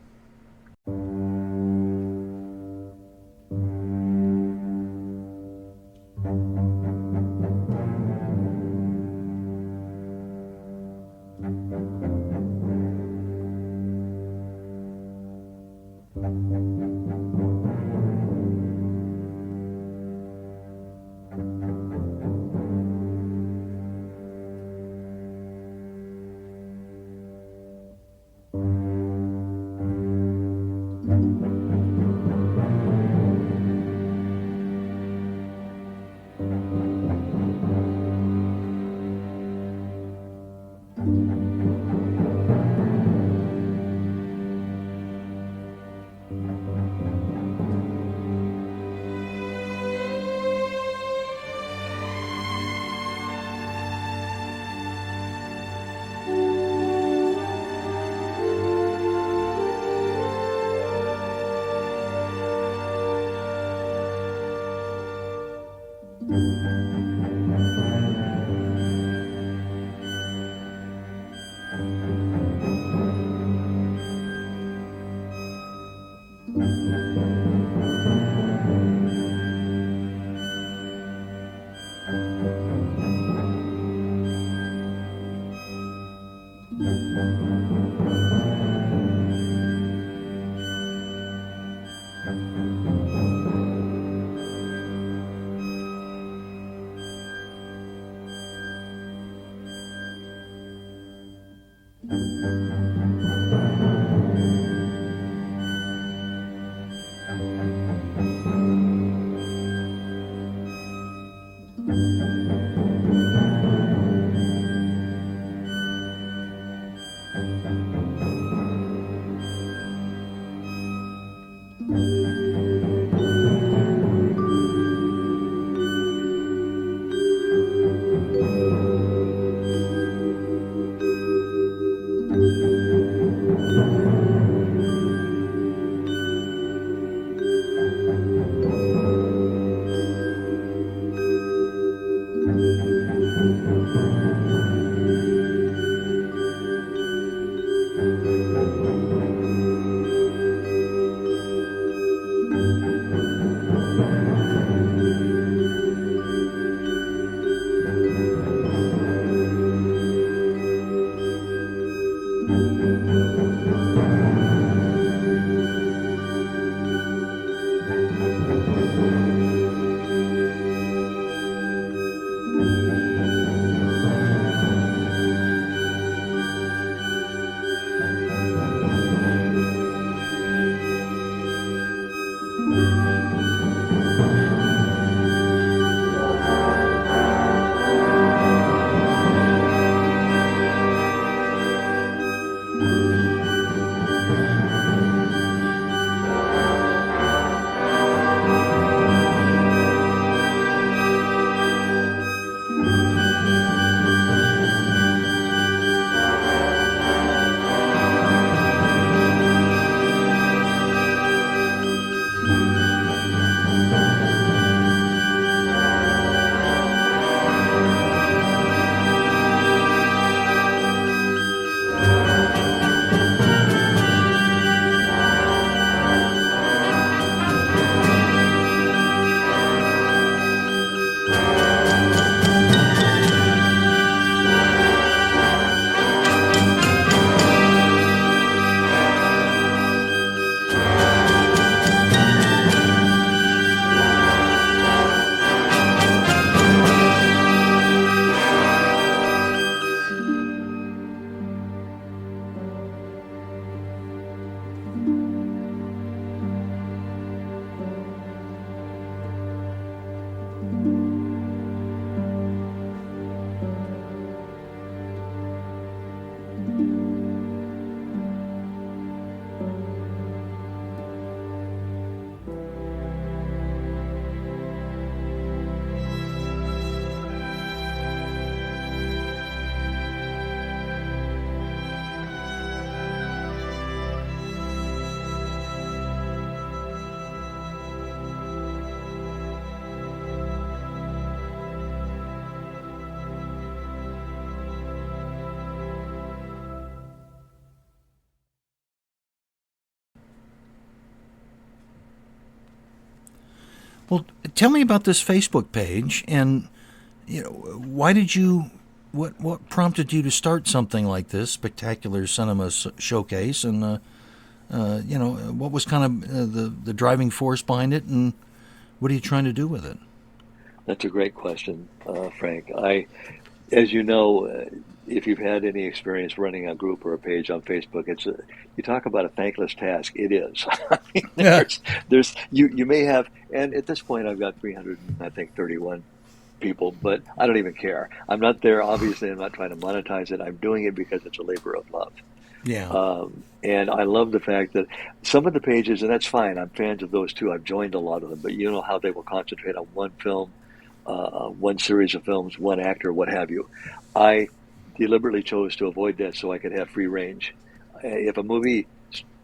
Well, tell me about this Facebook page, and why did you? What prompted you to start something like this, Spectacular Cinema Showcase, and what was kind of the driving force behind it, and what are you trying to do with it?
That's a great question, Frank. As you know, if you've had any experience running a group or a page on Facebook, you talk about a thankless task. It is. I mean,
Yeah.
you may have, and at this point, I've got 331 people, but I don't even care. I'm not there. Obviously, I'm not trying to monetize it. I'm doing it because it's a labor of love.
Yeah.
And I love the fact that some of the pages, and that's fine. I'm fans of those too. I've joined a lot of them, but you know how they will concentrate on one film, one series of films, one actor, what have you. I deliberately chose to avoid that so I could have free range. If a movie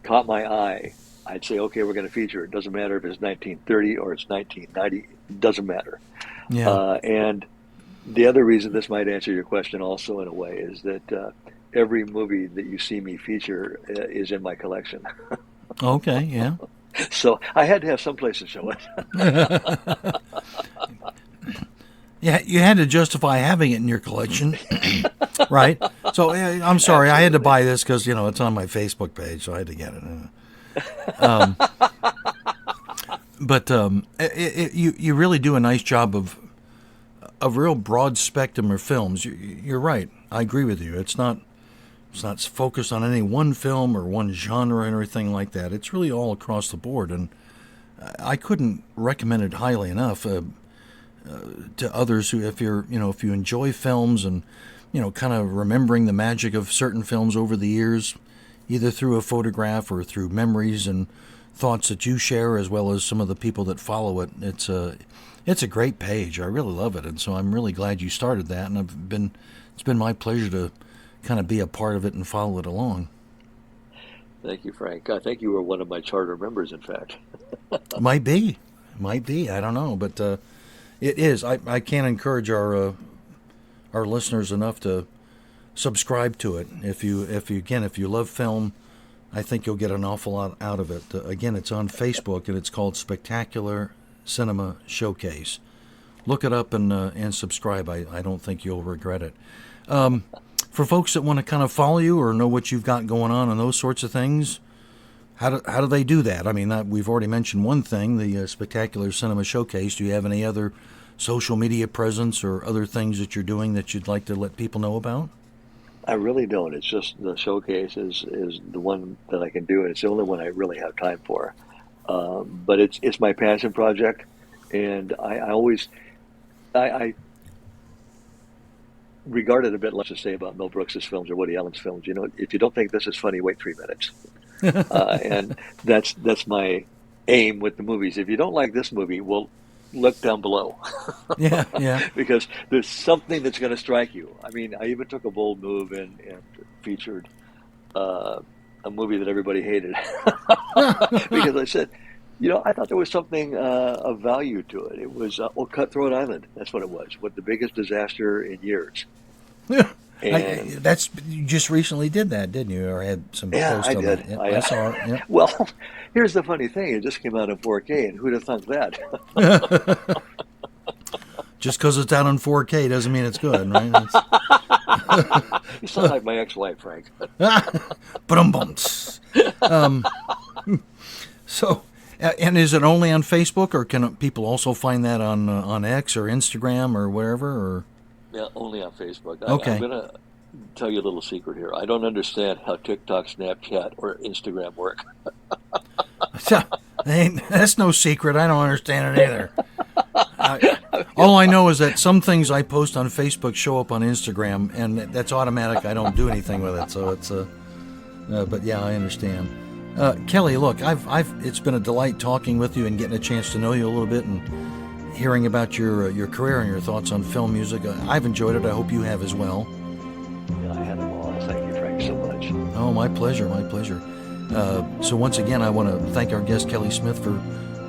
caught my eye, I'd say, okay, we're going to feature it. It doesn't matter if it's 1930 or it's 1990. It doesn't matter.
Yeah.
And the other reason this might answer your question also in a way is that every movie that you see me feature is in my collection.
Okay. Yeah.
So I had to have some place to show it.
Yeah, you had to justify having it in your collection, right? So I'm sorry, I had to buy this because it's on my Facebook page, so I had to get it. But you really do a nice job of a real broad spectrum of films. You're right. I agree with you. It's not focused on any one film or one genre or anything like that. It's really all across the board, and I couldn't recommend it highly enough. To others who, if you enjoy films and kind of remembering the magic of certain films over the years, either through a photograph or through memories and thoughts that you share, as well as some of the people that follow it, it's a great page. I really love it, and so I'm really glad you started that, and it's been my pleasure to kind of be a part of it and follow it along.
Thank you, Frank. I think you were one of my charter members, in fact.
Might be, I don't know, but it is. I can't encourage our listeners enough to subscribe to it. If you love film, I think you'll get an awful lot out of it. Again, it's on Facebook and it's called Spectacular Cinema Showcase. Look it up and subscribe. I don't think you'll regret it. For folks that want to kind of follow you or know what you've got going on and those sorts of things, how do they do that? I mean, we've already mentioned one thing, the Spectacular Cinema Showcase. Do you have any other social media presence or other things that you're doing that you'd like to let people know about?
I really don't. It's just the showcase is the one that I can do, and it's the only one I really have time for. But it's my passion project, and I regard it a bit less to say about Mel Brooks's films or Woody Allen's films. If you don't think this is funny, wait 3 minutes. And that's my aim with the movies. If you don't like this movie, well, look down below.
Yeah.
Because there's something that's going to strike you. I mean, I even took a bold move and featured a movie that everybody hated. Because I said, I thought there was something of value to it. It was Cutthroat Island. That's what it was. What the biggest disaster in years. And
you just recently did that, didn't you? Or had some post
I
on
did.
that? Yeah, I saw it. Yeah.
Well, here's the funny thing. It just came out in 4K, and who'd have thunk that?
Just because it's out on 4K doesn't mean it's good, right?
You sound like my ex-wife, Frank.
So, and is it only on Facebook, or can people also find that on X or Instagram or wherever? Or
Yeah, only on Facebook.
Okay.
I'm going to tell you a little secret here. I don't understand how TikTok, Snapchat, or Instagram work.
That's no secret. I don't understand it either. All I know is that some things I post on Facebook show up on Instagram, and that's automatic. I don't do anything with it, so it's but yeah, I understand. Kelly, look, it's been a delight talking with you and getting a chance to know you a little bit and hearing about your career and your thoughts on film music. I've enjoyed it. I hope you have as well.
Yeah, I had them all. Thank you, Frank, so much.
Oh, my pleasure. So once again, I want to thank our guest, Kelly Smith, for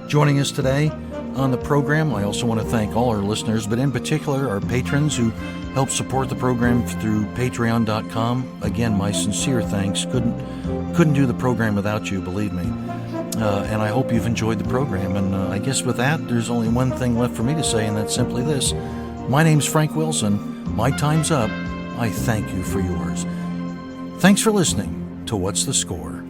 joining us today. on the program. I also want to thank all our listeners, but in particular our patrons who help support the program through patreon.com. Again, my sincere thanks. Couldn't do the program without you, believe me. And I hope you've enjoyed the program. And I guess with that, there's only one thing left for me to say, and that's simply this. My name's Frank Wilson. My time's up. I thank you for yours. Thanks for listening to What's the Score?